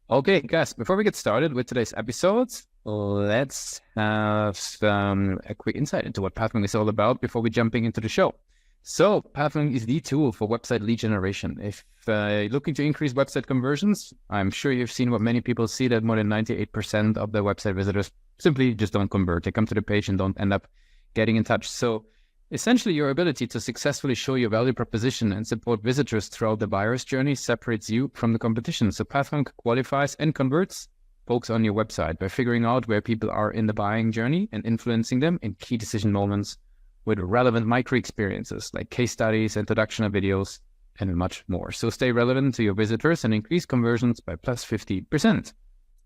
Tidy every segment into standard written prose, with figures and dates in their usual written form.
Okay, guys, before we get started with today's episode, let's have a quick insight into what Pathmonk is all about before we jumping into the show. So, Pathmonk is the tool for website lead generation. If you're looking to increase website conversions, I'm sure you've seen what many people see, that more than 98% of their website visitors simply just don't convert. They come to the page and don't end up getting in touch. So, essentially, your ability to successfully show your value proposition and support visitors throughout the buyer's journey separates you from the competition. So Pathmonk qualifies and converts folks on your website by figuring out where people are in the buying journey and influencing them in key decision moments with relevant micro experiences like case studies, introductional videos, and much more. So stay relevant to your visitors and increase conversions by plus 50%.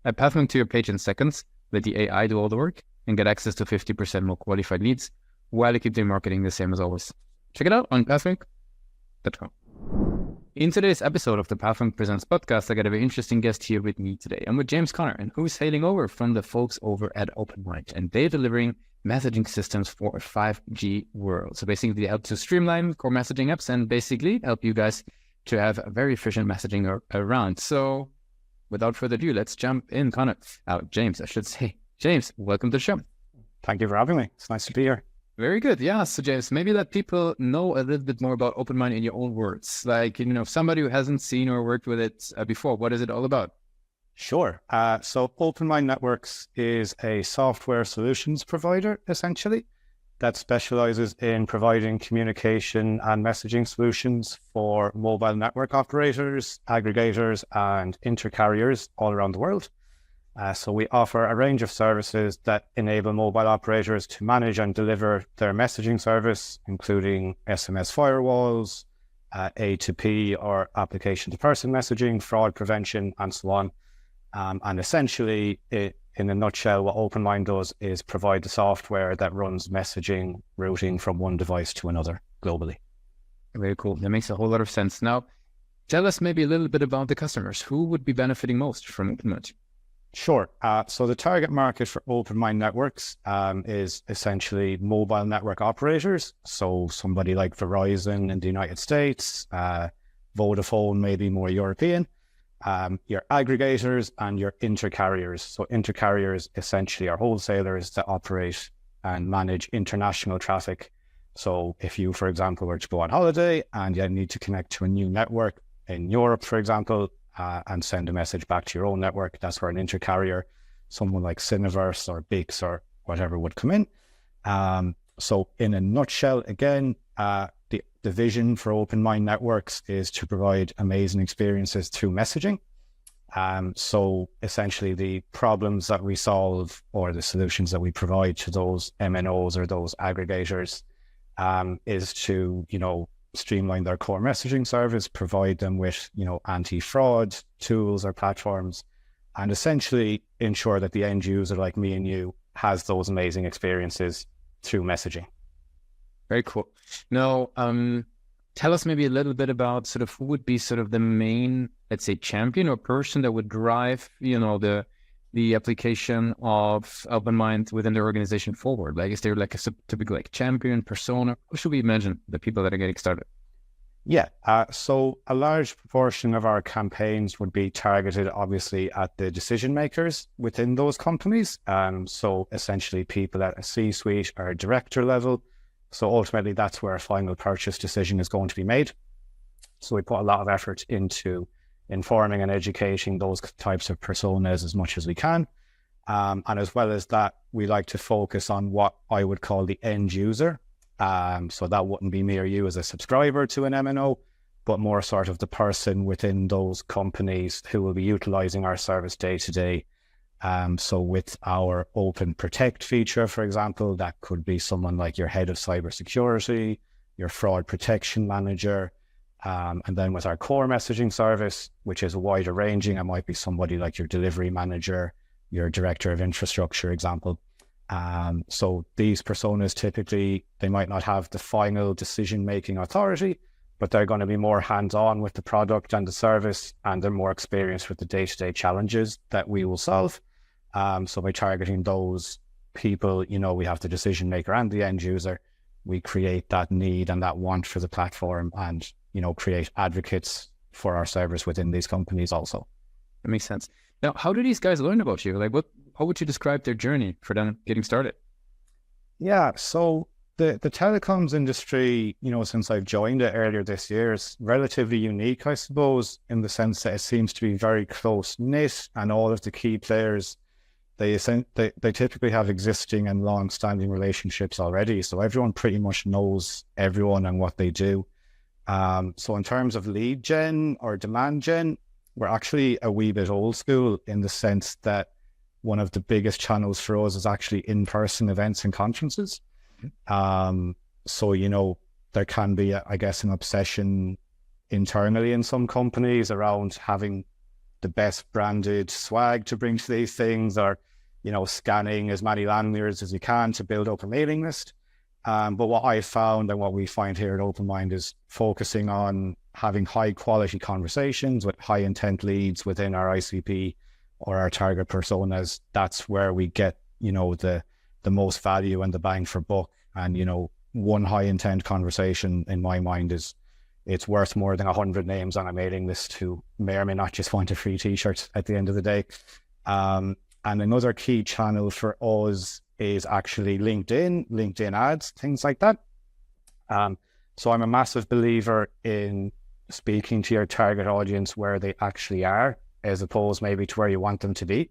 Add Pathmonk to your page in seconds, let the AI do all the work, and get access to 50% more qualified leads while you keep doing marketing the same as always. Check it out on pathmonk.com. In today's episode of the Pathmonk Presents podcast, I got a very interesting guest here with me today. I'm with James Connor, and who's hailing over from the folks over at OpenMind, and they're delivering messaging systems for a 5G world. So basically, they help to streamline core messaging apps and basically help you guys to have a very efficient messaging around. So without further ado, let's jump in, Connor. James, I should say. James, welcome to the show. Thank you for having me. It's nice to be here. Very good. Yeah. So James, maybe let people know a little bit more about OpenMind in your own words. Like, somebody who hasn't seen or worked with it before, what is it all about? Sure. So OpenMind Networks is a software solutions provider, essentially, that specializes in providing communication and messaging solutions for mobile network operators, aggregators, and intercarriers all around the world. So we offer a range of services that enable mobile operators to manage and deliver their messaging service, including SMS firewalls, A2P or application to person messaging, fraud prevention, and so on. And essentially, in a nutshell, what OpenMind does is provide the software that runs messaging routing from one device to another globally. Very cool. That makes a whole lot of sense. Now, tell us maybe a little bit about the customers. Who would be benefiting most from OpenMind? Sure. So the target market for OpenMind Networks is essentially mobile network operators. So somebody like Verizon in the United States, Vodafone, maybe more European, your aggregators and your intercarriers. So intercarriers essentially are wholesalers that operate and manage international traffic. So if you, for example, were to go on holiday and you need to connect to a new network in Europe, for example, and send a message back to your own network, that's where an intercarrier, someone like Cineverse or Bix or whatever, would come in. So in a nutshell, again, the vision for OpenMind Networks is to provide amazing experiences through messaging. So essentially the problems that we solve or the solutions that we provide to those MNOs or those aggregators is to, streamline their core messaging service, provide them with, anti-fraud tools or platforms, and essentially ensure that the end user like me and you has those amazing experiences through messaging. Very cool. Now, tell us maybe a little bit about sort of who would be sort of the main, let's say, champion or person that would drive, the application of OpenMind within the organization forward. Like, is there like a typical like champion persona? Who should we imagine the people that are getting started? Yeah. So a large proportion of our campaigns would be targeted, obviously, at the decision makers within those companies. So essentially people at a C-suite or director level. So ultimately, that's where a final purchase decision is going to be made. So we put a lot of effort into informing and educating those types of personas as much as we can. And as well as that, we like to focus on what I would call the end user. So that wouldn't be me or you as a subscriber to an MNO, but more sort of the person within those companies who will be utilizing our service day to day. So with our Open Protect feature, for example, that could be someone like your head of cybersecurity, your fraud protection manager. And then with our core messaging service, which is wider ranging, it might be somebody like your delivery manager, your director of infrastructure, example. So these personas typically, they might not have the final decision-making authority, but they're going to be more hands-on with the product and the service, and they're more experienced with the day-to-day challenges that we will solve. So by targeting those people, we have the decision maker and the end user, we create that need and that want for the platform and, create advocates for our service within these companies also. That makes sense. Now, how do these guys learn about you? Like, how would you describe their journey for them getting started? Yeah, so the telecoms industry, since I've joined it earlier this year, is relatively unique, I suppose, in the sense that it seems to be very close knit, and all of the key players, they typically have existing and long-standing relationships already. So everyone pretty much knows everyone and what they do. So in terms of lead gen or demand gen, we're actually a wee bit old school in the sense that one of the biggest channels for us is actually in-person events and conferences. So, there can be, I guess, an obsession internally in some companies around having the best branded swag to bring to these things, or, scanning as many lanyards as you can to build up a mailing list. But what I found and what we find here at OpenMind is focusing on having high quality conversations with high intent leads within our ICP or our target personas. That's where we get, the most value and the bang for buck. And, one high intent conversation in my mind it's worth more than 100 names on a mailing list who may or may not just want a free t-shirt at the end of the day. And another key channel for us is actually LinkedIn ads, things like that. So I'm a massive believer in speaking to your target audience where they actually are, as opposed maybe to where you want them to be.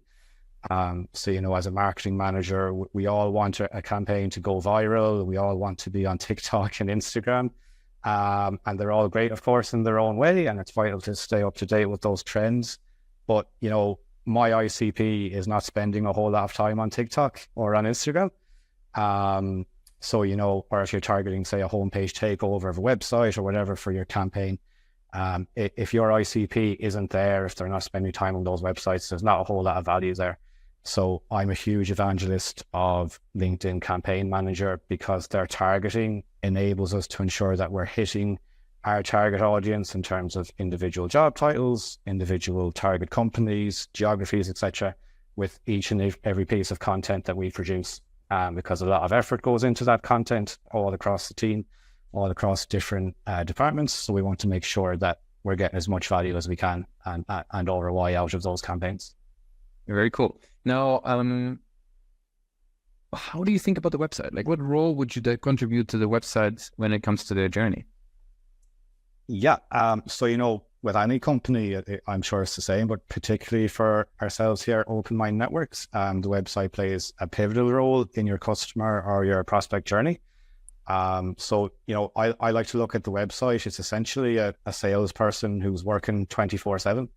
So, as a marketing manager, we all want a campaign to go viral. We all want to be on TikTok and Instagram. And they're all great, of course, in their own way. And it's vital to stay up to date with those trends. But, my ICP is not spending a whole lot of time on TikTok or on Instagram. So, or if you're targeting, say, a homepage takeover of a website or whatever for your campaign, if your ICP isn't there, if they're not spending time on those websites, there's not a whole lot of value there. So I'm a huge evangelist of LinkedIn Campaign Manager because their targeting enables us to ensure that we're hitting our target audience in terms of individual job titles, individual target companies, geographies, etc., with each and every piece of content that we produce. Because a lot of effort goes into that content all across the team, all across different departments. So we want to make sure that we're getting as much value as we can and ROI out of those campaigns. Very cool. Now, how do you think about the website? Like, what role would you contribute to the website when it comes to their journey? Yeah. So, with any company, I'm sure it's the same, but particularly for ourselves here at OpenMind Networks, the website plays a pivotal role in your customer or your prospect journey. So, I like to look at the website. It's essentially a salesperson who's working 24/7.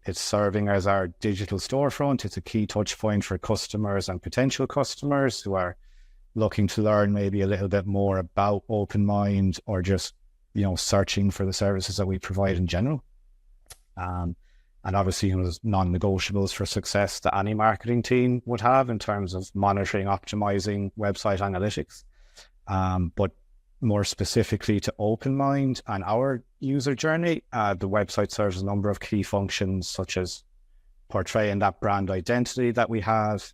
It's serving as our digital storefront. It's a key touch point for customers and potential customers who are looking to learn maybe a little bit more about OpenMind or just, searching for the services that we provide in general. And obviously, there's non-negotiables for success that any marketing team would have in terms of monitoring, optimizing website analytics. But more specifically to OpenMind and our user journey, the website serves a number of key functions, such as portraying that brand identity that we have.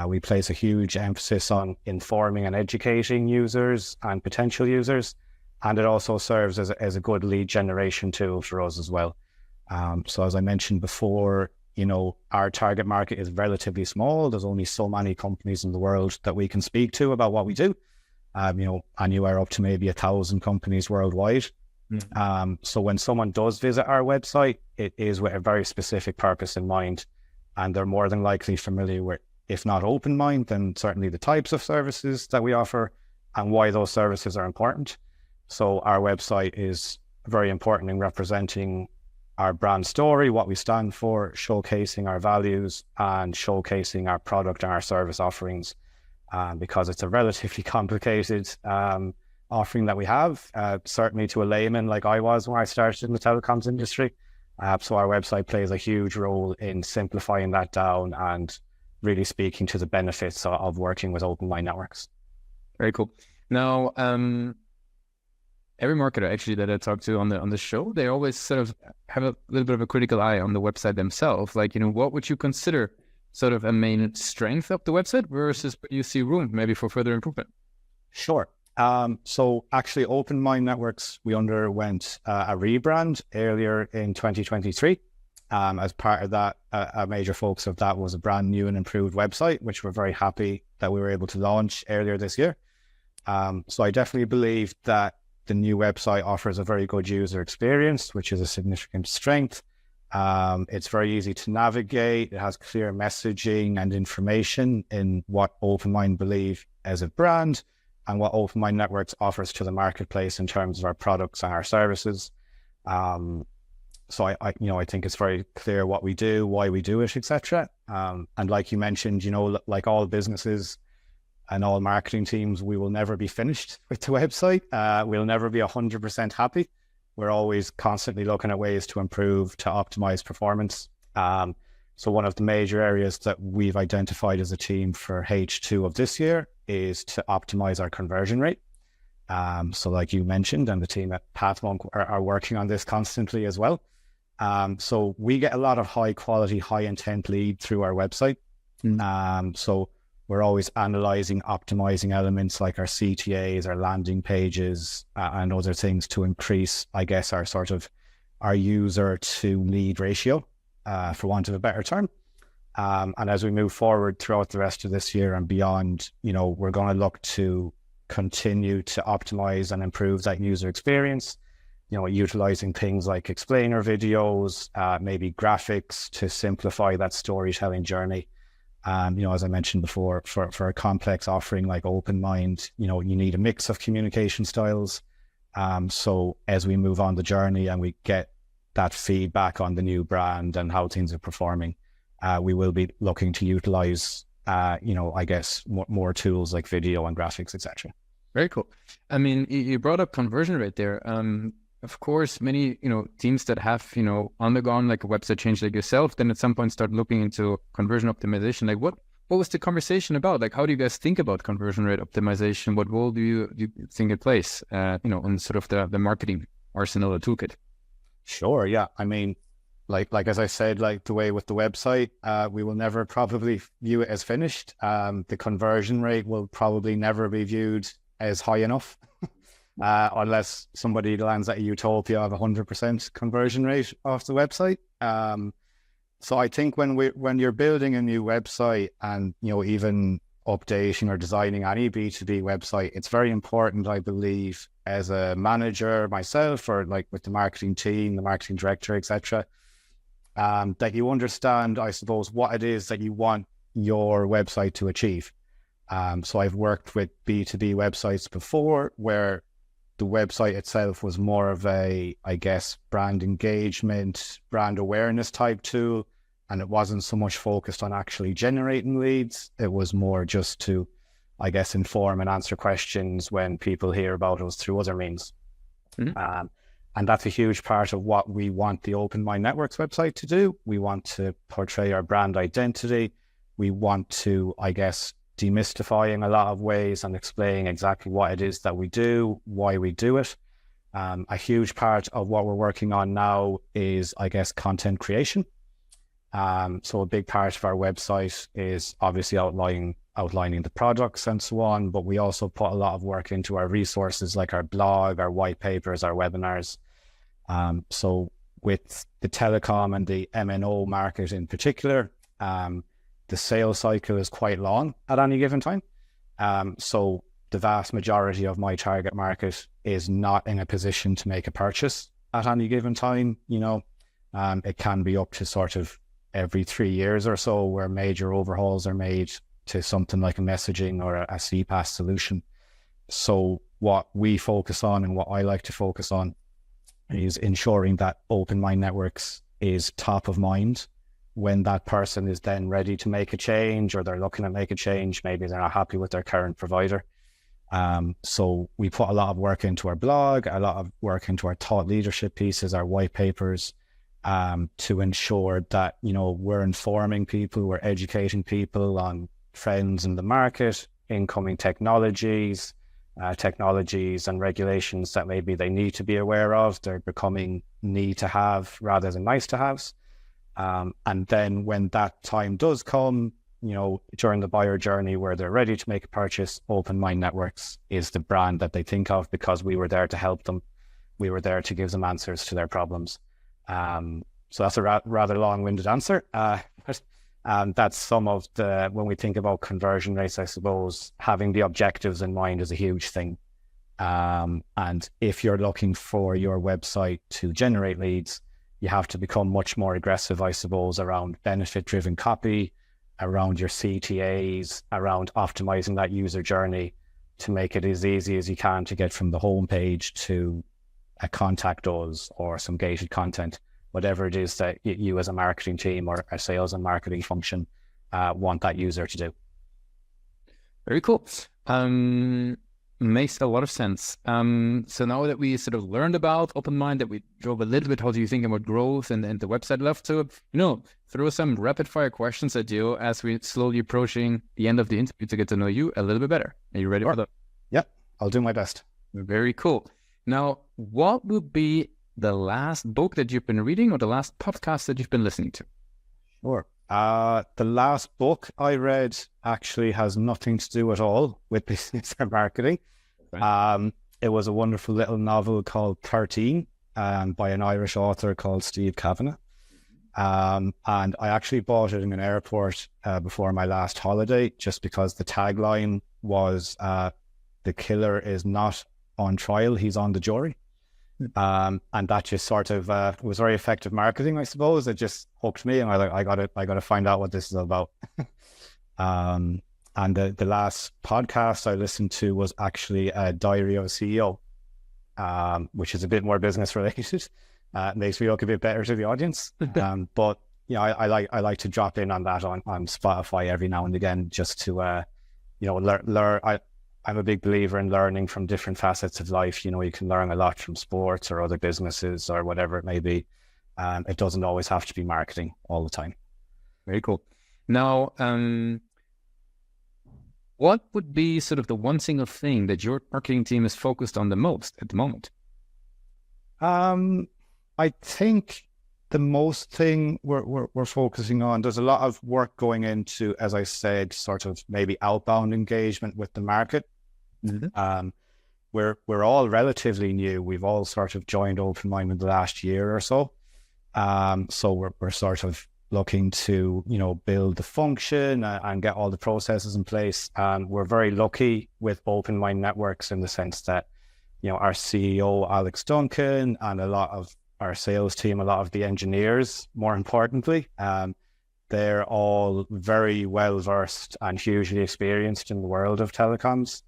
We place a huge emphasis on informing and educating users and potential users. And it also serves as a good lead generation tool for us as well. So as I mentioned before, our target market is relatively small. There's only so many companies in the world that we can speak to about what we do. Anywhere up to maybe 1,000 companies worldwide. So when someone does visit our website, it is with a very specific purpose in mind. And they're more than likely familiar with, if not OpenMind, then certainly the types of services that we offer and why those services are important. So our website is very important in representing our brand story, what we stand for, showcasing our values and showcasing our product and our service offerings, because it's a relatively complicated offering that we have, certainly to a layman like I was when I started in the telecoms industry. So our website plays a huge role in simplifying that down and really speaking to the benefits of working with OpenMind Networks. Very cool. Now, every marketer actually that I talk to on the show, they always sort of have a little bit of a critical eye on the website themselves. Like, what would you consider sort of a main strength of the website versus where you see room maybe for further improvement? Sure. So actually OpenMind Networks, we underwent a rebrand earlier in 2023. As part of that, a major focus of that was a brand new and improved website, which we're very happy that we were able to launch earlier this year. So I definitely believe that the new website offers a very good user experience, which is a significant strength. It's very easy to navigate. It has clear messaging and information in what OpenMind believe as a brand and what OpenMind Networks offers to the marketplace in terms of our products and our services. So I think it's very clear what we do, why we do it, etc. And like you mentioned, like all businesses and all marketing teams, we will never be finished with the website. We'll never be 100% happy. We're always constantly looking at ways to improve, to optimize performance. So one of the major areas that we've identified as a team for H2 of this year is to optimize our conversion rate. So like you mentioned, and the team at Pathmonk are working on this constantly as well. So we get a lot of high quality, high intent lead through our website. So we're always analyzing, optimizing elements like our CTAs, our landing pages, and other things to increase, I guess, our user to lead ratio, for want of a better term. And as we move forward throughout the rest of this year and beyond, we're going to look to continue to optimize and improve that user experience, utilizing things like explainer videos, maybe graphics to simplify that storytelling journey. As I mentioned before, for a complex offering like OpenMind, you need a mix of communication styles. So as we move on the journey and we get that feedback on the new brand and how things are performing, we will be looking to utilize, I guess more tools like video and graphics, etc. Very cool. I mean, you brought up conversion rate there. Of course, many, teams that have, undergone like a website change like yourself, then at some point start looking into conversion optimization. Like what was the conversation about? Like, how do you guys think about conversion rate optimization? What role do you think it plays, in sort of the marketing arsenal or toolkit? Sure. Yeah. I mean, like as I said, like the way with the website, we will never probably view it as finished. The conversion rate will probably never be viewed as high enough. Unless somebody lands at a utopia of 100% conversion rate off the website. So I think when you're building a new website and, even updating or designing any B2B website, it's very important, I believe, as a manager myself or like with the marketing team, the marketing director, etc., that you understand, I suppose, what it is that you want your website to achieve. So I've worked with B2B websites before where the website itself was more of a, I guess, brand engagement, brand awareness type tool. And it wasn't so much focused on actually generating leads. It was more just to, I guess, inform and answer questions when people hear about us through other means. Mm-hmm. And that's a huge part of what we want the OpenMind Networks website to do. We want to portray our brand identity. We want to, I guess, demystify in a lot of ways and explain exactly what it is that we do, why we do it. A huge part of what we're working on now is, I guess, content creation. So a big part of our website is obviously outlining the products and so on, but we also put a lot of work into our resources like our blog, our white papers, our webinars. So with the telecom and the MNO market in particular, the sales cycle is quite long at any given time. So the vast majority of my target market is not in a position to make a purchase at any given time. It can be up to sort of every 3 years or so where major overhauls are made to something like a messaging or a CPaaS solution. So what we focus on and what I like to focus on is ensuring that OpenMind Networks is top of mind when that person is then ready to make a change or they're looking to make a change. Maybe they're not happy with their current provider. So we put a lot of work into our blog, a lot of work into our thought leadership pieces, our white papers, to ensure that, we're informing people, we're educating people on trends in the market, incoming technologies and regulations that maybe they need to be aware of. They're becoming need to have rather than nice to haves. And then when that time does come, during the buyer journey where they're ready to make a purchase, OpenMind Networks is the brand that they think of because we were there to help them. We were there to give them answers to their problems. So that's a rather long-winded answer. But that's some of the, when we think about conversion rates, I suppose having the objectives in mind is a huge thing. And if you're looking for your website to generate leads, you have to become much more aggressive, I suppose, around benefit-driven copy, around your CTAs, around optimizing that user journey to make it as easy as you can to get from the home page to a contact us or some gated content, whatever it is that you as a marketing team or a sales and marketing function want that user to do. Very cool. Makes a lot of sense. So now that we sort of learned about OpenMind, that we drove a little bit how do you think about growth and the website, love to, throw some rapid fire questions at you as we slowly approaching the end of the interview to get to know you a little bit better. Are you ready for that? Yeah, I'll do my best. Very cool. Now, what would be the last book that you've been reading or the last podcast that you've been listening to? Sure. The last book I read actually has nothing to do at all with business or marketing. Right. It was a wonderful little novel called 13 by an Irish author called Steve Kavanagh. And I actually bought it in an airport before my last holiday, just because the tagline was the killer is not on trial, he's on the jury. And that just sort of was very effective marketing, I suppose. It just hooked me, and I got to find out what this is about. And the last podcast I listened to was actually a Diary of a CEO, which is a bit more business related. Makes me look a bit better to the audience. But I like to drop in on that on Spotify every now and again, just to learn. I'm a big believer in learning from different facets of life. You can learn a lot from sports or other businesses or whatever it may be. It doesn't always have to be marketing all the time. Very cool. Now, what would be sort of the one single thing that your marketing team is focused on the most at the moment? I think the most thing we're focusing on, there's a lot of work going into, as I said, sort of maybe outbound engagement with the market. Mm-hmm. We're all relatively new. We've all sort of joined OpenMind in the last year or so. So we're sort of looking to, build the function and get all the processes in place. And we're very lucky with OpenMind Networks in the sense that, our CEO, Alex Duncan, and a lot of our sales team, a lot of the engineers, more importantly, they're all very well versed and hugely experienced in the world of telecoms.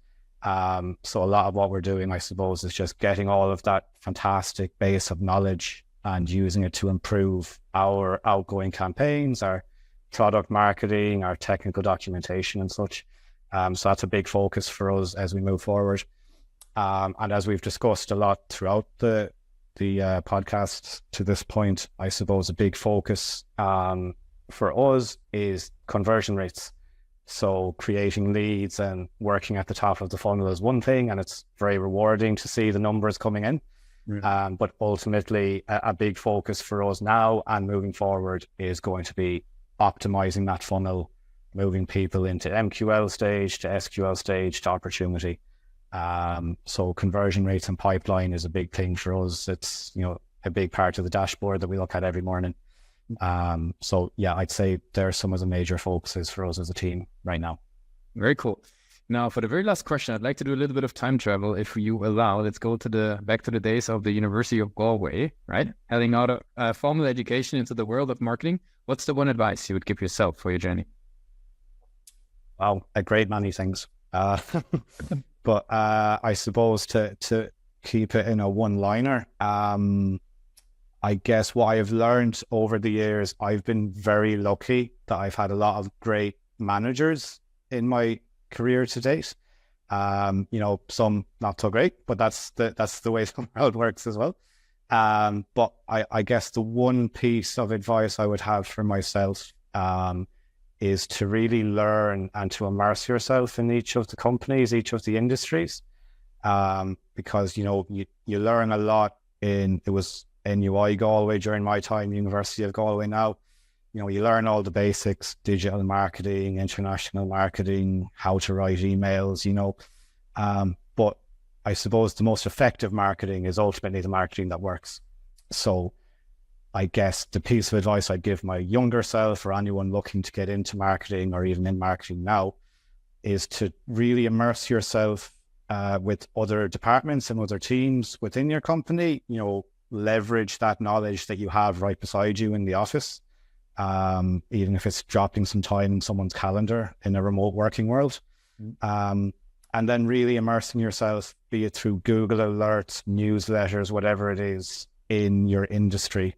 So a lot of what we're doing, I suppose, is just getting all of that fantastic base of knowledge and using it to improve our outgoing campaigns, our product marketing, our technical documentation and such. So that's a big focus for us as we move forward. And as we've discussed a lot throughout the podcast to this point, I suppose a big focus for us is conversion rates. So creating leads and working at the top of the funnel is one thing, and it's very rewarding to see the numbers coming in. Mm-hmm. But ultimately, a big focus for us now and moving forward is going to be optimizing that funnel, moving people into MQL stage, to SQL stage, to opportunity. So conversion rates and pipeline is a big thing for us. It's, a big part of the dashboard that we look at every morning. So yeah, I'd say there are some of the major focuses for us as a team right now. Very cool. Now, for the very last question, I'd like to do a little bit of time travel, if you allow. Let's go back to the days of the University of Galway, right? Heading out of formal education into the world of marketing. What's the one advice you would give yourself for your journey? Wow, a great many things. But I suppose to keep it in a one-liner, I guess what I've learned over the years, I've been very lucky that I've had a lot of great managers in my career to date. Some not so great, but that's the way the world works as well. But I guess the one piece of advice I would have for myself is to really learn and to immerse yourself in each of the companies, each of the industries, because you learn a lot it was NUI Galway during my time, University of Galway now. You learn all the basics, digital marketing, international marketing, how to write emails, but I suppose the most effective marketing is ultimately the marketing that works. So I guess the piece of advice I'd give my younger self or anyone looking to get into marketing or even in marketing now is to really immerse yourself with other departments and other teams within your company. Leverage that knowledge that you have right beside you in the office, even if it's dropping some time in someone's calendar in a remote working world. And then really immersing yourself, be it through Google alerts, newsletters, whatever it is in your industry,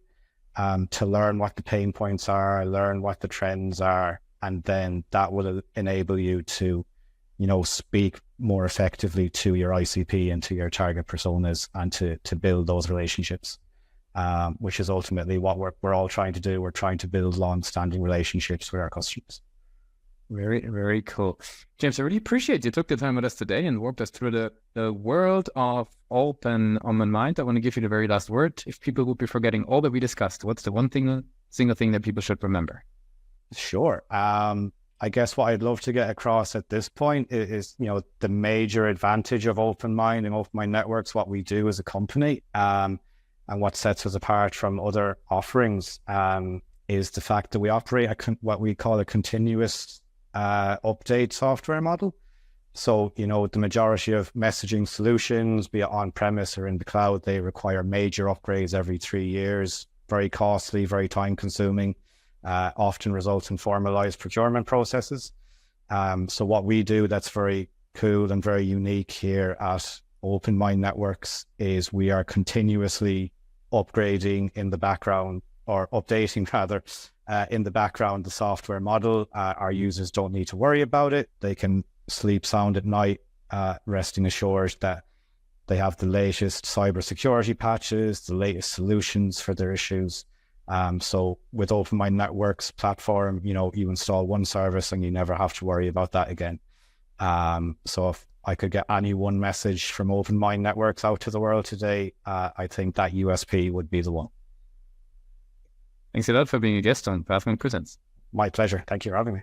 to learn what the pain points are, learn what the trends are, and then that will enable you to, speak more effectively to your ICP and to your target personas, and to build those relationships, which is ultimately what we're all trying to do. We're trying to build long-standing relationships with our customers. Very, very cool. James, I really appreciate you took the time with us today and walked us through the world of OpenMind. I want to give you the very last word. If people would be forgetting all that we discussed, what's the one single thing that people should remember? Sure. I guess what I'd love to get across at this point is the major advantage of OpenMind and OpenMind Networks, what we do as a company, and what sets us apart from other offerings, is the fact that we operate what we call a continuous update software model. So, the majority of messaging solutions, be it on-premise or in the cloud, they require major upgrades every 3 years, very costly, very time-consuming, often results in formalized procurement processes. So what we do that's very cool and very unique here at OpenMind Networks is we are continuously upgrading in the background, or updating rather, in the background, the software model. Our users don't need to worry about it. They can sleep sound at night, resting assured that they have the latest cybersecurity patches, the latest solutions for their issues. So with OpenMind Networks platform, you install one service and you never have to worry about that again. So if I could get any one message from OpenMind Networks out to the world today, I think that USP would be the one. Thanks a lot for being a guest on Pathmonk Presents. My pleasure. Thank you for having me.